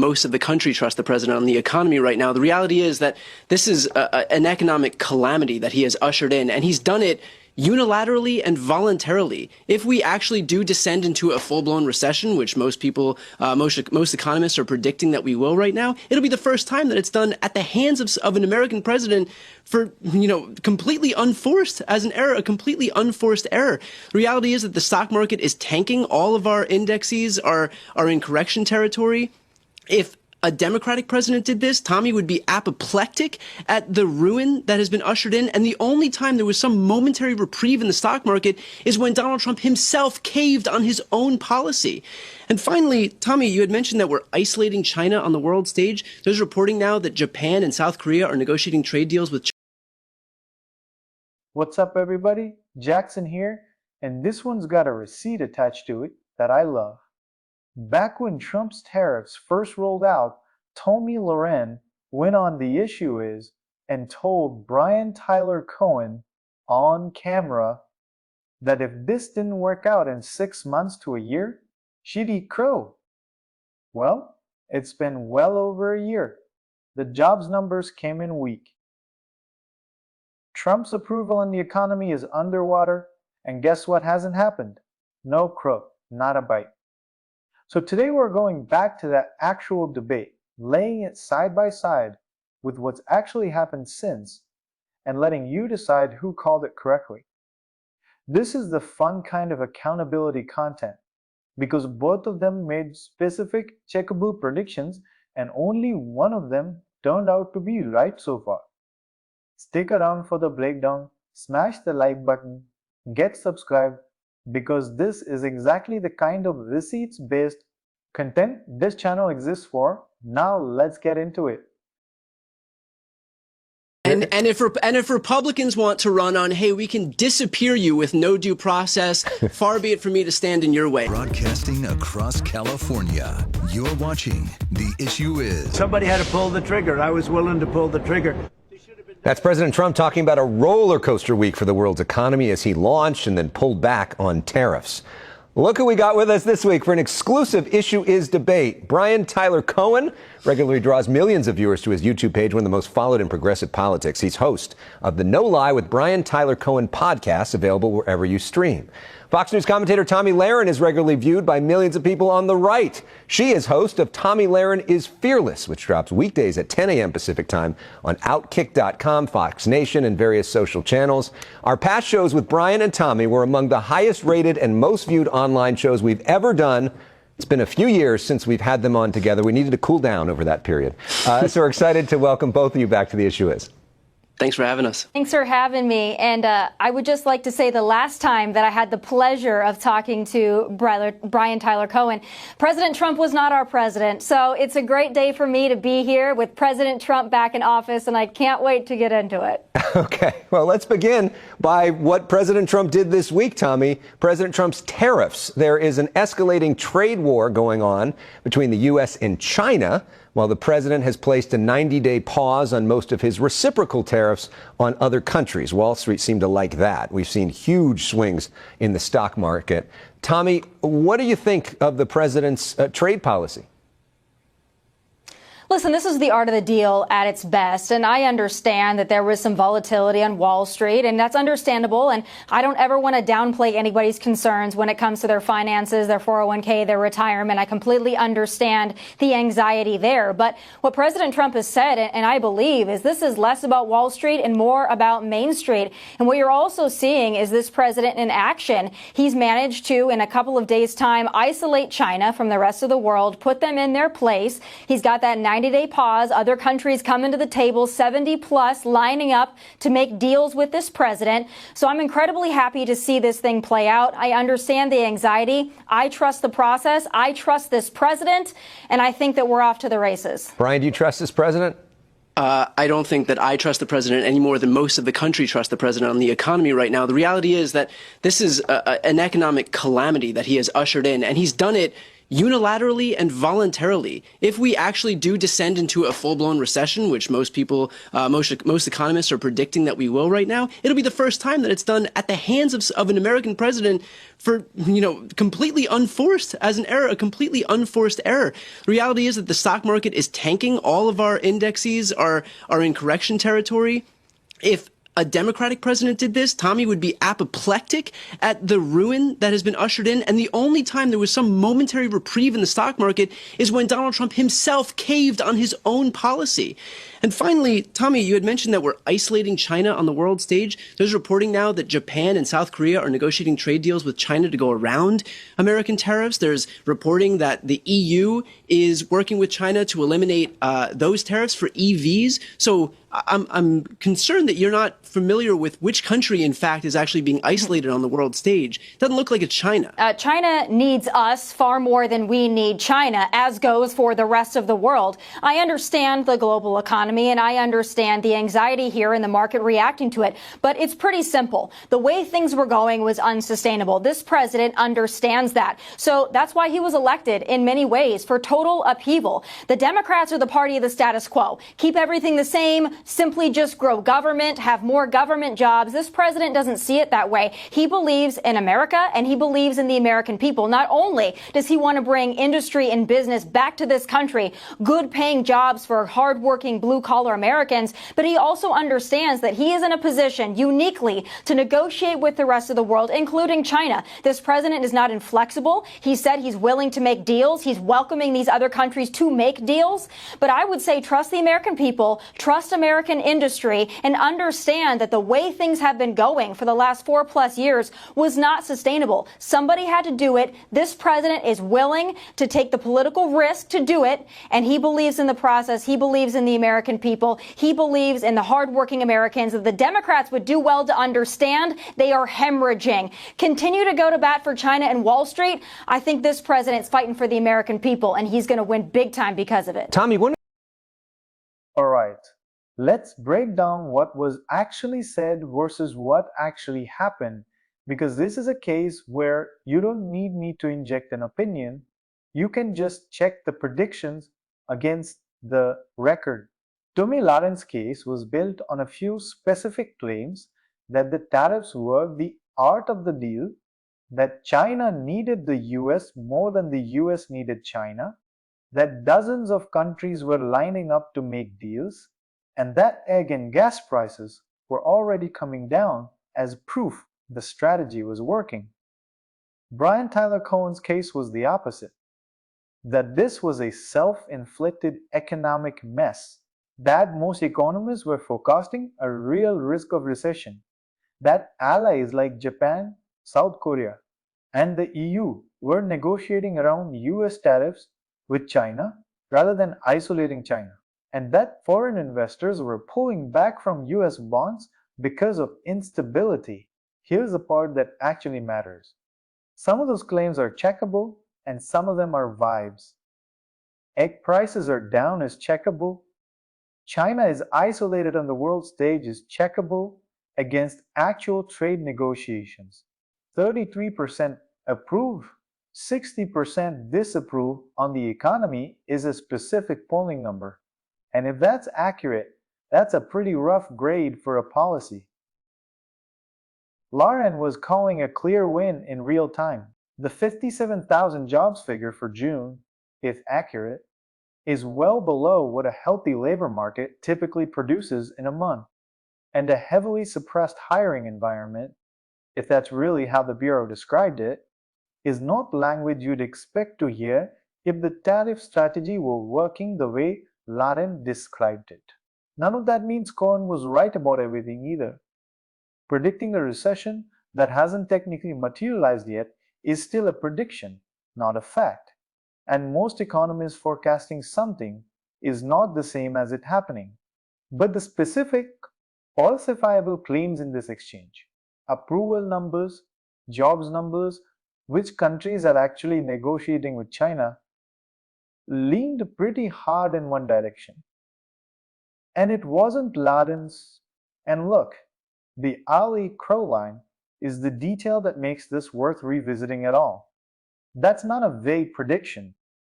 most of the country trust the president on the economy right now. The reality is that this is an economic calamity that he has ushered in, and he's done it unilaterally and voluntarily. If we actually do descend into a full-blown recession, which most people, most economists are predicting that we will right now, it'll be the first time that it's done at the hands of an American president for, completely unforced as an error, a completely unforced error. The reality is that the stock market is tanking. All of our indexes are in correction territory. If a Democratic president did this, Tomi would be apoplectic at the ruin that has been ushered in. And the only time there was some momentary reprieve in the stock market is when Donald Trump himself caved on his own policy. And finally, Tomi, you had mentioned that we're isolating China on the world stage. There's reporting now that Japan and South Korea are negotiating trade deals with China. What's up, everybody? Jackson here, and this one's got a receipt attached to it that I love. Back when Trump's tariffs first rolled out, Tomi Lahren went on The Issue Is and told Tyler Cohen on camera that if this didn't work out in 6 months to a year, she'd eat crow. Well, it's been well over a year. The jobs numbers came in weak. Trump's approval in the economy is underwater, and guess what hasn't happened? No crow, not a bite. So today we're going back to that actual debate, laying it side by side with what's actually happened since, and letting you decide who called it correctly. This is the fun kind of accountability content, because both of them made specific checkable predictions, and only one of them turned out to be right so far. Stick around for the breakdown, smash the like button, get subscribed, because this is exactly the kind of receipts-based content this channel exists for. Now let's get into it. And if Republicans want to run on, hey, we can disappear you with no due process, far be it for me to stand in your way. Broadcasting across California, you're watching The Issue Is. Somebody had to pull the trigger. I was willing to pull the trigger. That's President Trump talking about a roller coaster week for the world's economy as he launched and then pulled back on tariffs. Look who we got with us this week for an exclusive Issue Is debate. Tyler Cohen regularly draws millions of viewers to his YouTube page, one of the most followed in progressive politics. He's host of the No Lie with Tyler Cohen podcast, available wherever you stream. Fox News commentator Tomi Lahren is regularly viewed by millions of people on the right. She is host of Tomi Lahren is Fearless, which drops weekdays at 10 a.m. Pacific time on Outkick.com, Fox Nation, and various social channels. Our past shows with Brian and Tomi were among the highest rated and most viewed online shows we've ever done. It's been a few years since we've had them on together. We needed to cool down over that period. So we're excited to welcome both of you back to The Issue Is. Thanks for having us. Thanks for having me. And I would just like to say the last time that I had the pleasure of talking to Tyler Cohen, President Trump was not our president. So it's a great day for me to be here with President Trump back in office, and I can't wait to get into it. Okay, well, let's begin by what President Trump did this week, Tomi. President Trump's tariffs. There is an escalating trade war going on between the U.S. and China, while the president has placed a 90-day pause on most of his reciprocal tariffs on other countries. Wall Street seemed to like that. We've seen huge swings in the stock market. Tomi, what do you think of the president's trade policy? Listen, this is the art of the deal at its best, and I understand that there was some volatility on Wall Street, and that's understandable, and I don't ever want to downplay anybody's concerns when it comes to their finances, their 401k, their retirement. I completely understand the anxiety there, but what President Trump has said, and I believe, is this is less about Wall Street and more about Main Street, and what you're also seeing is this president in action. He's managed to, in a couple of days' time, isolate China from the rest of the world, put them in their place. He's got that 90-day pause. Other countries coming to the table, 70 plus, lining up to make deals with this president. So I'm incredibly happy to see this thing play out. I understand the anxiety. I trust the process. I trust this president. And I think that we're off to the races. Brian, do you trust this president? I don't think that I trust the president any more than most of the country trust the president on the economy right now. The reality is that this is an economic calamity that he has ushered in, and he's done it unilaterally and voluntarily. If we actually do descend into a full-blown recession, which most people, most economists are predicting that we will right now, it'll be the first time that it's done at the hands of an American president for, completely unforced as an error, a completely unforced error. The reality is that the stock market is tanking. All of our indexes are in correction territory. If a Democratic president did this, Tomi would be apoplectic at the ruin that has been ushered in. And the only time there was some momentary reprieve in the stock market is when Donald Trump himself caved on his own policy. And finally, Tomi, you had mentioned that we're isolating China on the world stage. There's reporting now that Japan and South Korea are negotiating trade deals with China to go around American tariffs. There's reporting that the EU is working with China to eliminate those tariffs for EVs. So I'm concerned that you're not familiar with which country, in fact, is actually being isolated on the world stage. It doesn't look like it's China. China needs us far more than we need China, as goes for the rest of the world. I understand the global economy, and I understand the anxiety here in the market reacting to it. But it's pretty simple. The way things were going was unsustainable. This president understands that. So that's why he was elected in many ways, for total upheaval. The Democrats are the party of the status quo. Keep everything the same, simply just grow government, have more government jobs. This president doesn't see it that way. He believes in America, and he believes in the American people. Not only does he want to bring industry and business back to this country, good paying jobs for hardworking blue-collar Americans, but he also understands that he is in a position uniquely to negotiate with the rest of the world, including China. This president is not inflexible. He said he's willing to make deals. He's welcoming these other countries to make deals. But I would say trust the American people, trust American industry, and understand that the way things have been going for the last 4+ years was not sustainable. Somebody had to do it. This president is willing to take the political risk to do it, and he believes in the process. He believes in the American people. He believes in the hardworking Americans that the Democrats would do well to understand they are hemorrhaging. Continue to go to bat for China and Wall Street. I think this president's fighting for the American people, and he's going to win big time because of it. Tomi, All right, let's break down what was actually said versus what actually happened, because this is a case where you don't need me to inject an opinion. You can just check the predictions against the record. Tomi Lahren's case was built on a few specific claims that the tariffs were the art of the deal, that China needed the US more than the US needed China, that dozens of countries were lining up to make deals, and that egg and gas prices were already coming down as proof the strategy was working. Tyler Cohen's case was the opposite, that this was a self-inflicted economic mess, that most economists were forecasting a real risk of recession, that allies like Japan, South Korea, and the EU were negotiating around US tariffs with China rather than isolating China, and that foreign investors were pulling back from US bonds because of instability. Here's the part that actually matters. Some of those claims are checkable, and some of them are vibes. Egg prices are down is checkable. China is isolated on the world stage is checkable against actual trade negotiations. 33% approve, 60% disapprove on the economy is a specific polling number. And if that's accurate, that's a pretty rough grade for a policy. Lahren was calling a clear win in real time. The 57,000 jobs figure for June, if accurate, is well below what a healthy labor market typically produces in a month. And a heavily suppressed hiring environment, if that's really how the Bureau described it, is not language you'd expect to hear if the tariff strategy were working the way Lahren described it. None of that means Cohen was right about everything either. Predicting a recession that hasn't technically materialized yet is still a prediction, not a fact. And most economists forecasting something is not the same as it happening. But the specific, falsifiable claims in this exchange, approval numbers, jobs numbers, which countries are actually negotiating with China, leaned pretty hard in one direction. And it wasn't Lahren's. And look, the Ali Crow line is the detail that makes this worth revisiting at all. That's not a vague prediction.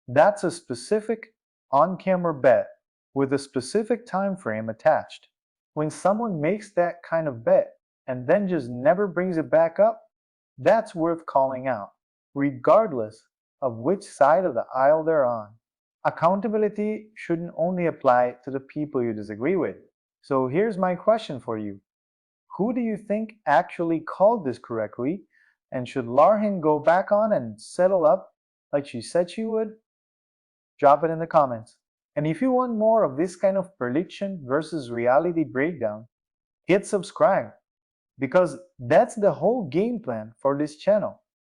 That's a specific on-camera bet with a specific time frame attached. When someone makes that kind of bet and then just never brings it back up, that's worth calling out, regardless of which side of the aisle they're on. Accountability shouldn't only apply to the people you disagree with. So here's my question for you. Who do you think actually called this correctly? And should Lahren go back on and settle up like she said she would? Drop it in the comments. And if you want more of this kind of prediction versus reality breakdown, hit subscribe, because that's the whole game plan for this channel.